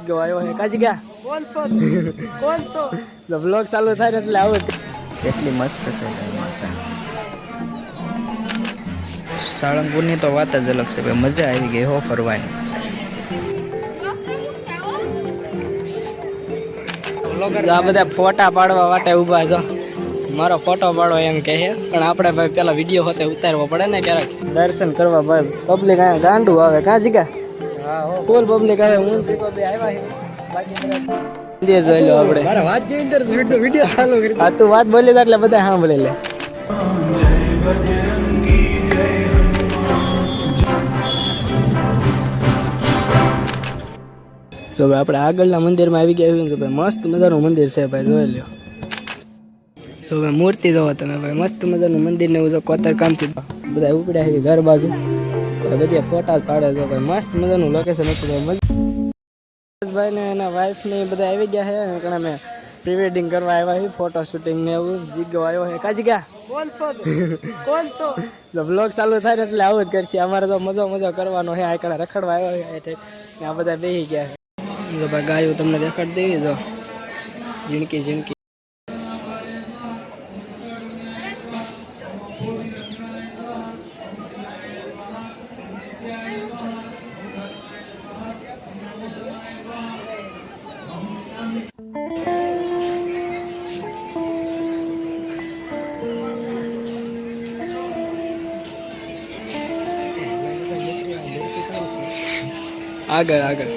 જીગો આવ્યો હે કાજી ગયા કોણ છો તો બ્લોગ ચાલુ થાય એટલે આવો કેટલી મસ્ત છે ગાય માતા સાળંગપુરની તો વાત જ અલગ છે ભાઈ મજા આવી ગઈ હો ફરવાની આ બધા ફોટા પાડવા માટે ઊભા છો મારો ફોટો પાડો એમ કહે પણ આપણે ભાઈ પેલા વિડીયો હોતે ઉતારવો પડે ને ક્યારેક દર્શન કરવા ભાઈ પબ્લિક અહીંયા ગાંડું આવે કાં જીગા ફૂલ પબ્લિક આવે હું જીગો બે આવ્યા છે બાકી બધા જોઈ લો આપણે મારા વાત જોઈને અંદર વિડીયો ચાલુ કરી આ તું વાત બોલી એટલે બધા સાંભળી લે તો ભાઈ આપણે આગળના મંદિરમાં આવી ગયા છે ભાઈ મસ્ત મજાનું મંદિર છે ભાઈ જોઈ લો તો ભાઈ મૂર્તિ જોવો તમે ભાઈ મસ્ત મજાનું મંદિર ને એવું કોતર કામથી બધા ઉપડ્યા છે ઘર બાજુ બધી ફોટા પાડે છે ભાઈ મસ્ત મજાનું લોકેશન હતું ભાઈ ને એના વાઈફ ને બધા આવી ગયા છે ઘણા મેં પ્રી વેડિંગ કરવા આવ્યા છે ફોટો શૂટિંગ ને એવું જીગો આવ્યો છે કાજી ગયા કોણ છો તો બ્લોગ ચાલુ થાય એટલે આવું જ કરશે અમારે તો મજો કરવાનો છે આ કડા રખડવા આવ્યો છે આ બધા બેસી ગયા છે તો ભાઈ ગાયો તમને દેખાડી દેવી જો ઝીણકી ઝીણકી આગળ આગળ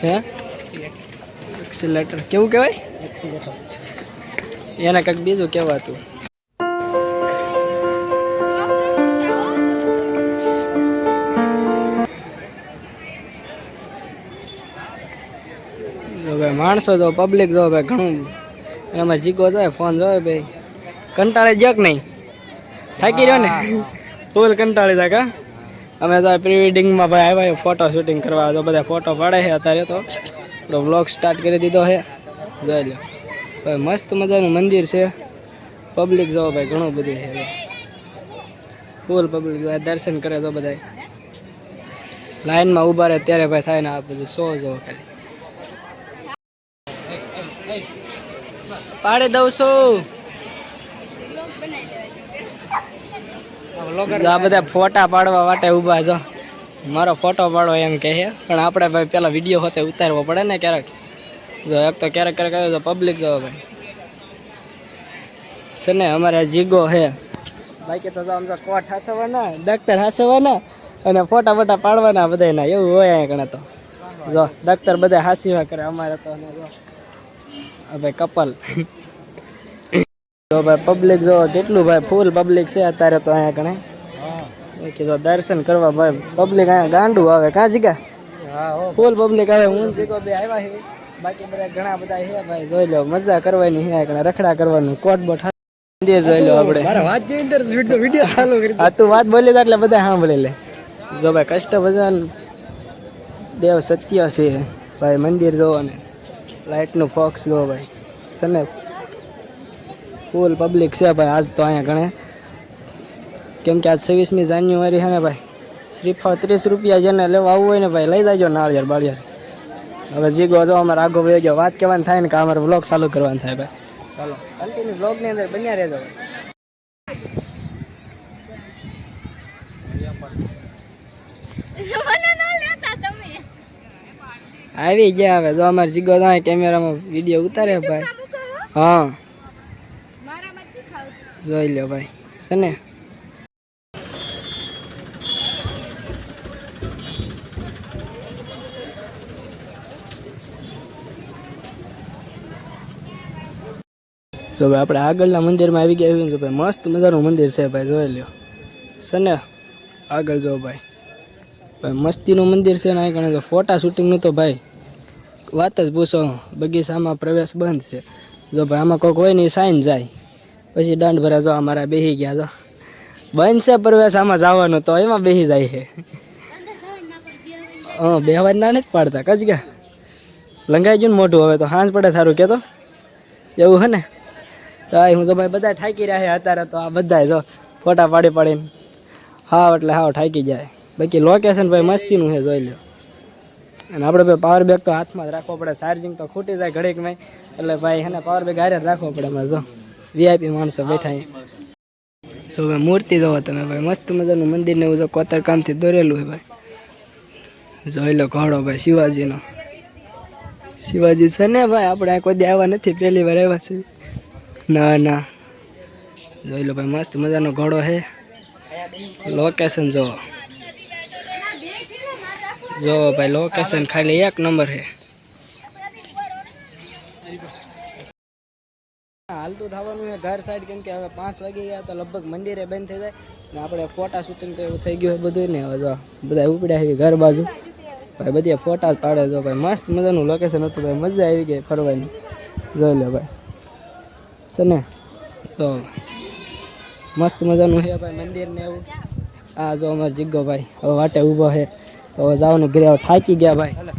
હે એક્સિલેટર કેવું કહેવાય એક્સિલેટર એને કંઈક બીજું કહેવાતું માણસો જો પબ્લિક જો ભાઈ ઘણું એમાં જીગો જોય ફોન જોવે ભાઈ કંટાળી જક નહીં થાકી રહ્યો ને ફૂલ કંટાળી જાય કા અમે તો પ્રી વેડિંગમાં ભાઈ આવ્યા ફોટો શૂટિંગ કરવા તો બધા ફોટો પાડે છે અત્યારે તો વ્લોગ સ્ટાર્ટ કરી દીધો છે જોઈ લો ભાઈ મસ્ત મજાનું મંદિર છે પબ્લિક જો ભાઈ ઘણું બધું છે ફૂલ પબ્લિક દર્શન કરે તો બધા લાઈનમાં ઊભા રહે ત્યારે ભાઈ થાય ને આ બધું શો જો ખાલી પાડી દઉં છું આ બધા ફોટા પાડવા માટે ઊભા છો મારો ફોટો પાડો એમ કહે પણ આપણે ભાઈ પેલા વિડીયો હોતે ઉતારવો પડે ને ક્યારેક જો એક તો ક્યારેક આવ્યો તો પબ્લિક જો ભાઈ છે ને અમારે જીગો છે બાકી તો આમ તો કોટ હાસવાના દખ્તર હાસવાના અને ફોટા બોટા પાડવાના બધાના એવું હોય અહીંયા ઘણા તો જો દખ્તર બધા હાસીવા કરે અમારે તો જો ભાઈ કપલ તો ભાઈ પબ્લિક જો કેટલું ભાઈ ફૂલ પબ્લિક છે અત્યારે તો અહીંયા કણે કીધું દર્શન કરવા ભાઈ પબ્લિક અહીંયા ગાંડું આવે કાં જીગા ફૂલ પબ્લિક આવે હું જીગો બે આવ્યા છે બાકી બધા ઘણા બધા છે ભાઈ જોઈ લો મજા કરવાની છે કણે રખડા કરવાનું કોટ બોટ મંદિર જોઈ લો આપણે વાત જોઈને વિડીયો ચાલુ કરી આ તું વાત બોલી એટલે બધા સાંભળી લે જો ભાઈ કષ્ટ ભજન દેવ સત્ય છે ભાઈ મંદિર જોવો ને લાઇટનું ફોક્સ લો ભાઈ સને ફૂલ પબ્લિક છે ભાઈ આજ તો અહીંયા ઘણે કેમ કે આજ 26મી જાન્યુઆરી છે ને ભાઈ શ્રીફળ 30 રૂપિયા જેને લેવા આવવું હોય ને ભાઈ લઈ જાજો નાળિયેર બાળિયેર હવે જીગો જો અમારે આગો વયો ગયો વાત કહેવાની થાય ને કે અમારે વ્લોગ ચાલુ કરવાનું થાય ભાઈ ચાલો કન્ટિન્યુ વ્લોગની અંદર બન્યા રહેજો આવી ગયા હવે જો અમારે જીગો તો કેમેરામાં વિડીયો ઉતારે ભાઈ હા જોઈ લો ભાઈ છે ને તો ભાઈ આપણે આગળના મંદિરમાં આવી ગયા છે ભાઈ મસ્ત મજાનું મંદિર છે ભાઈ જોઈ લો છે ને આગળ જો ભાઈ ભાઈ મસ્તીનું મંદિર છે ને અહીં ગણે ફોટા શૂટિંગનું તો ભાઈ વાત જ પૂછો બગીચામાં પ્રવેશ બંધ છે જો ભાઈ આમાં કોઈક હોય નહીં સાઈન જાય પછી દંડ ભરા જો અમારા બેસી ગયા જો બંધ છે પ્રવેશ આમાં જવાનું તો એમાં બેસી જાય છે હા બેહવા ના નથી પાડતા કચગા લંગાઈ ગયું ને મોઢું હવે તો સાંજ પડે સારું કેતો એવું હે ને તો હું તો ભાઈ બધા ઠાકી રહ્યા અત્યારે તો આ બધા જો ફોટા પાડી પાડીને હાવ એટલે હાવ ઠાકી જાય બાકી લોકેશન ભાઈ મસ્તીનું છે જોઈ લો અને આપણે ભાઈ પાવર બેગ તો હાથમાં જ રાખવો પડે ચાર્જિંગ તો ખૂટી જાય ઘડીકમાં એટલે ભાઈ એને પાવર બેગ હારે જ રાખવો પડે એમાં જો વીઆઈપી માણસો બેઠા તો ભાઈ મૂર્તિ જોવો તમે ભાઈ મસ્ત મજાનું મંદિર ને એવું જો કોતર કામથી દોરેલું હોય ભાઈ જોઈ લો ઘોડો ભાઈ શિવાજીનો શિવાજી છે ને ભાઈ આપણે આ કોઈ દી આવ્યા નથી પહેલી વાર આવ્યા છે ના ના જોઈ લો ભાઈ મસ્ત મજાનો ઘોડો છે લોકેશન જો ભાઈ લોકેશન ખાલી એક નંબર છે હાલતું થવાનું છે ઘર સાઈડ કેમ કે હવે 5 વાગી ગયા તો લગભગ મંદિરે બંધ થઈ જાય ને આપણે ફોટા શૂટિંગ તો એવું થઈ ગયું બધું ને હવે જો બધા ઉપડ્યા છે ઘર બાજુ ભાઈ બધી ફોટા જ પાડે જો ભાઈ મસ્ત મજાનું લોકેશન હતું ભાઈ મજા આવી ગઈ ફરવાની જોઈ લો ભાઈ છે ને તો મસ્ત મજાનું છે ભાઈ મંદિર ને એવું આ જો અમારો જીગ્ગો ભાઈ હવે વાટે ઊભો છે તો હવે જવાનું ઘરે થાકી ગયા ભાઈ